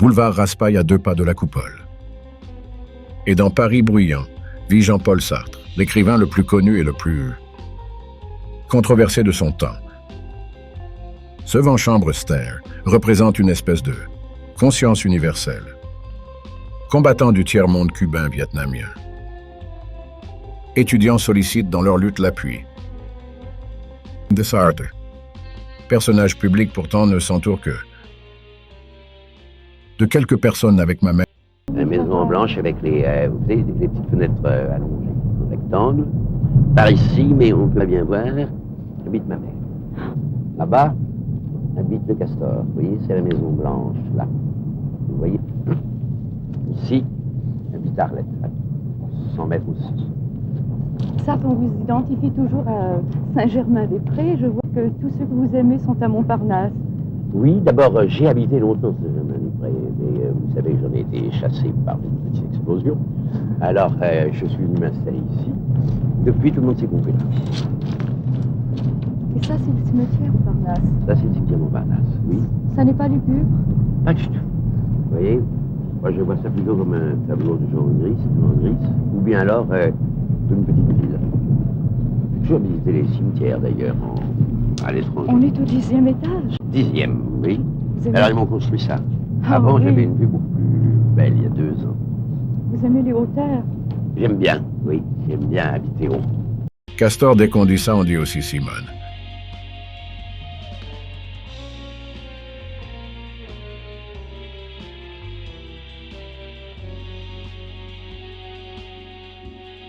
boulevard Raspail à 2 pas de la Coupole. Et dans Paris bruyant, vit Jean-Paul Sartre, l'écrivain le plus connu et le plus controversé de son temps. Ce vent-chambre-stère représente une espèce de conscience universelle, combattant du tiers-monde cubain-vietnamien. Étudiants sollicitent dans leur lutte l'appui de Sartre. Personnage public pourtant ne s'entoure que de quelques personnes avec ma mère. Une maison blanche avec les petites fenêtres allongées, en rectangle. Par ici, mais on peut bien voir, habite ma mère. Là-bas, habite le Castor. Vous voyez, c'est la maison blanche, là. Vous voyez? Ici, habite Arlette, là. 100 mètres aussi. Sartre, on vous identifie toujours à Saint-Germain-des-Prés. Je vois que tous ceux que vous aimez sont à Montparnasse. Oui, d'abord, j'ai habité longtemps Saint-Germain-des-Prés, mais vous savez, j'en ai été chassé par une petite explosion. Alors, je suis venu m'installer ici. Depuis, tout le monde s'est compris là. Et ça, c'est le cimetière Montparnasse. Ça, c'est le cimetière Montparnasse, oui. Ça n'est pas lugubre? Pas du tout. Vous voyez, moi, je vois ça plutôt comme un tableau de Jean Gris, ou bien alors d'une petite ville. J'ai toujours visité les cimetières, d'ailleurs, à l'étranger. On est au 10e étage. 10e, oui. Avez... Alors, ils m'ont construit ça. Ah, avant, oui. j'avais une vue beaucoup plus belle, il y a 2 ans. Vous aimez les hauteurs? J'aime bien, oui. J'aime bien habiter haut. Castor, dès qu'on dit ça, on dit aussi Simone.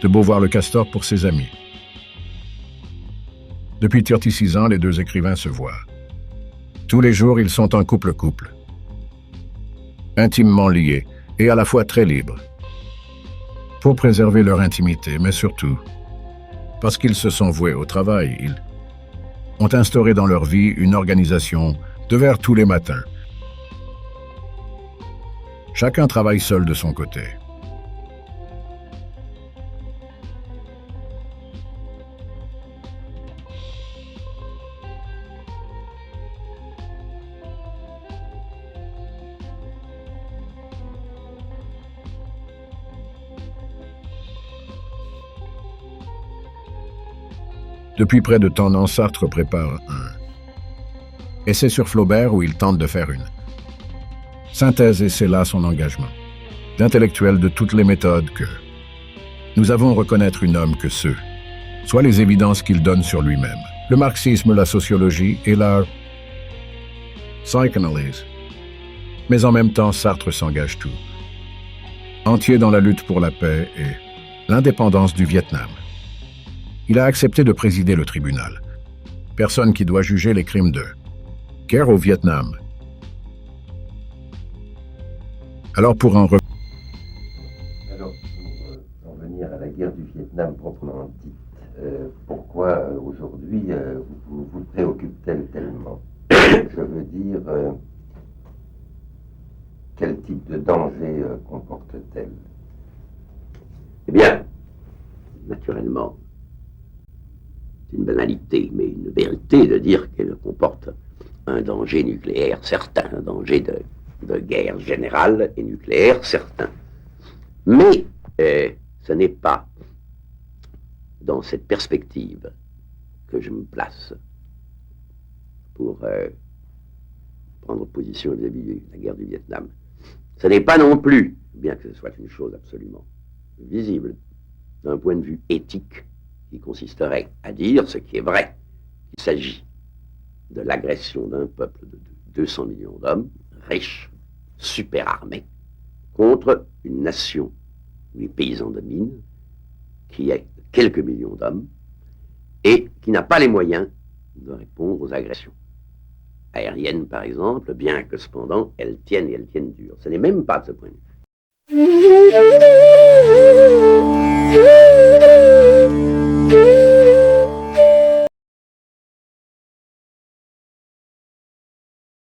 De beau voir le Castor pour ses amis. Depuis 36 ans, les deux écrivains se voient. Tous les jours, ils sont un couple-couple. Intimement liés et à la fois très libres. Pour préserver leur intimité, mais surtout parce qu'ils se sont voués au travail, ils ont instauré dans leur vie une organisation de vers tous les matins. Chacun travaille seul de son côté. Depuis près de temps an, Sartre prépare un essai sur Flaubert où il tente de faire une synthèse, et c'est là son engagement d'intellectuel de toutes les méthodes que nous avons reconnaître une homme que ceux, soit les évidences qu'il donne sur lui-même, le marxisme, la sociologie et la psychanalyse. Mais en même temps, Sartre s'engage tout entier dans la lutte pour la paix et l'indépendance du Vietnam. Il a accepté de présider le tribunal, personne qui doit juger les crimes de guerre au Vietnam. Alors pour en venir à la guerre du Vietnam proprement dite, pourquoi aujourd'hui vous préoccupe-t-elle tellement? Je veux dire, quel type de danger comporte-t-elle? Eh bien, naturellement, c'est une banalité, mais une vérité de dire qu'elle comporte un danger nucléaire certain, un danger de guerre générale et nucléaire certain. Mais ce n'est pas dans cette perspective que je me place pour prendre position vis-à-vis de la guerre du Vietnam. Ce n'est pas non plus, bien que ce soit une chose absolument visible, d'un point de vue éthique, qui consisterait à dire ce qui est vrai, qu'il s'agit de l'agression d'un peuple de 200 millions d'hommes, riches, super armés, contre une nation où les paysans dominent, qui a quelques millions d'hommes, et qui n'a pas les moyens de répondre aux agressions aériennes, par exemple, bien que cependant elles tiennent et elles tiennent dur. Ce n'est même pas de ce point de vue.